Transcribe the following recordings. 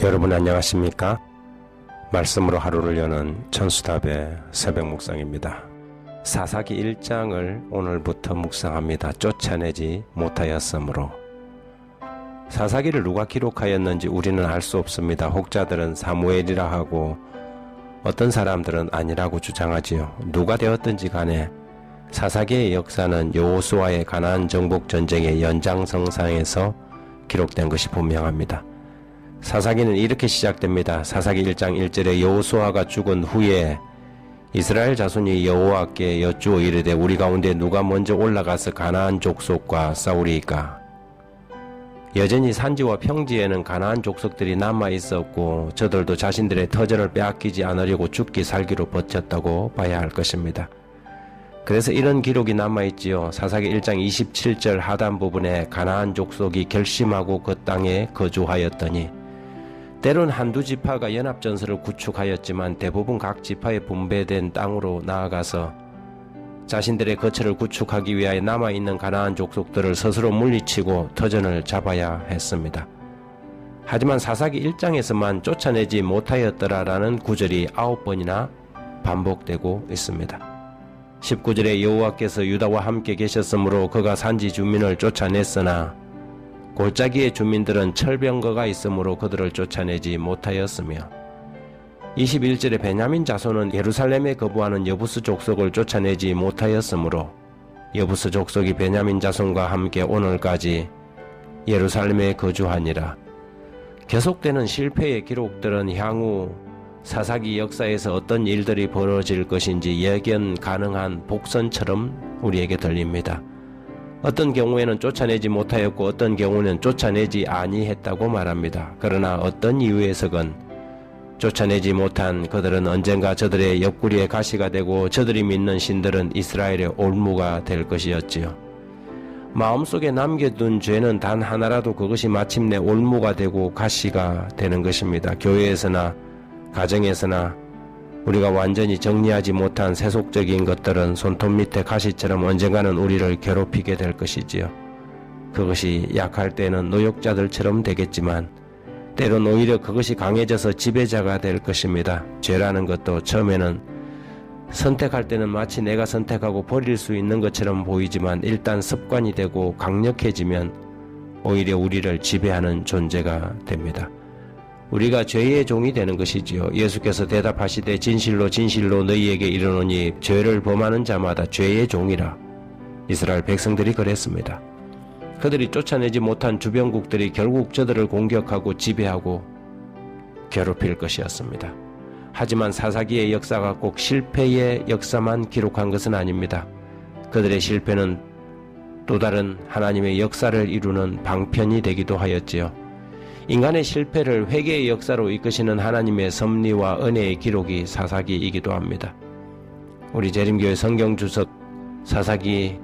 여러분 안녕하십니까? 말씀으로 하루를 여는 천수답의 새벽 묵상입니다. 사사기 1장을 오늘부터 묵상합니다. 쫓아내지 못하였으므로. 사사기를 누가 기록하였는지 우리는 알 수 없습니다. 혹자들은 사무엘이라 하고 어떤 사람들은 아니라고 주장하지요. 누가 되었든지 간에 사사기의 역사는 여호수아의 가나안 정복 전쟁의 연장선상에서 기록된 것이 분명합니다. 사사기는 이렇게 시작됩니다. 사사기 1장 1절에 여호수아가 죽은 후에 이스라엘 자손이 여호와께 여쭈어 이르되 우리 가운데 누가 먼저 올라가서 가나안 족속과 싸우리이까. 여전히 산지와 평지에는 가나안 족속들이 남아 있었고 저들도 자신들의 터전을 빼앗기지 않으려고 죽기 살기로 버텼다고 봐야 할 것입니다. 그래서 이런 기록이 남아있지요. 사사기 1장 27절 하단 부분에 가나안 족속이 결심하고 그 땅에 거주하였더니, 때론 한두 지파가 연합전선을 구축하였지만 대부분 각 지파에 분배된 땅으로 나아가서 자신들의 거처를 구축하기 위하여 남아있는 가나안 족속들을 스스로 물리치고 터전을 잡아야 했습니다. 하지만 사사기 1장에서만 쫓아내지 못하였더라라는 구절이 9번이나 반복되고 있습니다. 19절에 여호와께서 유다와 함께 계셨으므로 그가 산지 주민을 쫓아냈으나 골짜기의 주민들은 철병거가 있으므로 그들을 쫓아내지 못하였으며, 21절에 베냐민 자손은 예루살렘에 거부하는 여부스 족속을 쫓아내지 못하였으므로 여부스 족속이 베냐민 자손과 함께 오늘까지 예루살렘에 거주하니라. 계속되는 실패의 기록들은 향후 사사기 역사에서 어떤 일들이 벌어질 것인지 예견 가능한 복선처럼 우리에게 들립니다. 어떤 경우에는 쫓아내지 못하였고 어떤 경우는 쫓아내지 아니했다고 말합니다. 그러나 어떤 이유에서건 쫓아내지 못한 그들은 언젠가 저들의 옆구리에 가시가 되고 저들이 믿는 신들은 이스라엘의 올무가 될 것이었지요. 마음속에 남겨둔 죄는 단 하나라도 그것이 마침내 올무가 되고 가시가 되는 것입니다. 교회에서나 가정에서나 우리가 완전히 정리하지 못한 세속적인 것들은 손톱 밑에 가시처럼 언젠가는 우리를 괴롭히게 될 것이지요. 그것이 약할 때는 노역자들처럼 되겠지만 때론 오히려 그것이 강해져서 지배자가 될 것입니다. 죄라는 것도 처음에는 선택할 때는 마치 내가 선택하고 버릴 수 있는 것처럼 보이지만 일단 습관이 되고 강력해지면 오히려 우리를 지배하는 존재가 됩니다. 우리가 죄의 종이 되는 것이지요. 예수께서 대답하시되 진실로 진실로 너희에게 이르노니 죄를 범하는 자마다 죄의 종이라. 이스라엘 백성들이 그랬습니다. 그들이 쫓아내지 못한 주변국들이 결국 저들을 공격하고 지배하고 괴롭힐 것이었습니다. 하지만 사사기의 역사가 꼭 실패의 역사만 기록한 것은 아닙니다. 그들의 실패는 또 다른 하나님의 역사를 이루는 방편이 되기도 하였지요. 인간의 실패를 회개의 역사로 이끄시는 하나님의 섭리와 은혜의 기록이 사사기이기도 합니다. 우리 재림교회 성경주석 사사기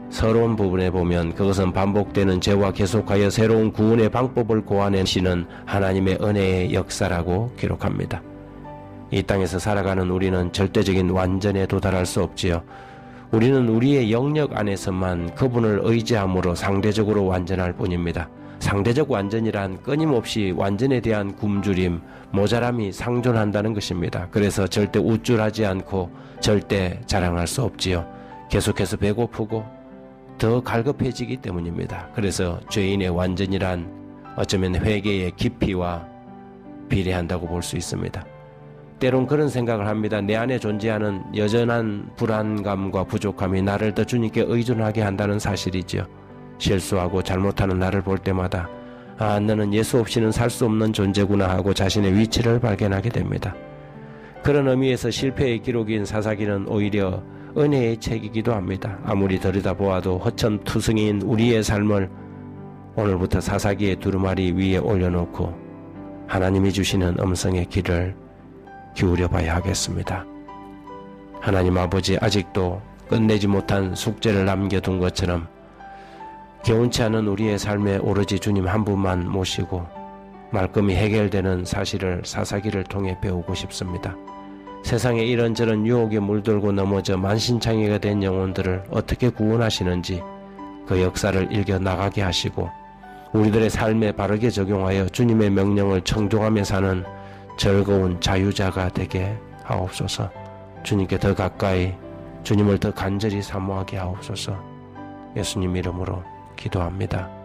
서론 부분에 보면 그것은 반복되는 죄와 계속하여 새로운 구원의 방법을 고안하시는 하나님의 은혜의 역사라고 기록합니다. 이 땅에서 살아가는 우리는 절대적인 완전에 도달할 수 없지요. 우리는 우리의 영역 안에서만 그분을 의지함으로 상대적으로 완전할 뿐입니다. 상대적 완전이란 끊임없이 완전에 대한 굶주림, 모자람이 상존한다는 것입니다. 그래서 절대 우쭐하지 않고 절대 자랑할 수 없지요. 계속해서 배고프고 더 갈급해지기 때문입니다. 그래서 죄인의 완전이란 어쩌면 회개의 깊이와 비례한다고 볼 수 있습니다. 때론 그런 생각을 합니다. 내 안에 존재하는 여전한 불안감과 부족함이 나를 더 주님께 의존하게 한다는 사실이지요. 실수하고 잘못하는 나를 볼 때마다 너는 예수 없이는 살 수 없는 존재구나 하고 자신의 위치를 발견하게 됩니다. 그런 의미에서 실패의 기록인 사사기는 오히려 은혜의 책이기도 합니다. 아무리 들여다보아도 허천투성이인 우리의 삶을 오늘부터 사사기의 두루마리 위에 올려놓고 하나님이 주시는 음성의 귀를 기울여 봐야 하겠습니다. 하나님 아버지, 아직도 끝내지 못한 숙제를 남겨둔 것처럼 개운치 않은 우리의 삶에 오로지 주님 한 분만 모시고 말끔히 해결되는 사실을 사사기를 통해 배우고 싶습니다. 세상에 이런저런 유혹에 물들고 넘어져 만신창이가 된 영혼들을 어떻게 구원하시는지 그 역사를 읽어나가게 하시고 우리들의 삶에 바르게 적용하여 주님의 명령을 청종하며 사는 즐거운 자유자가 되게 하옵소서. 주님께 더 가까이, 주님을 더 간절히 사모하게 하옵소서. 예수님 이름으로 기도합니다.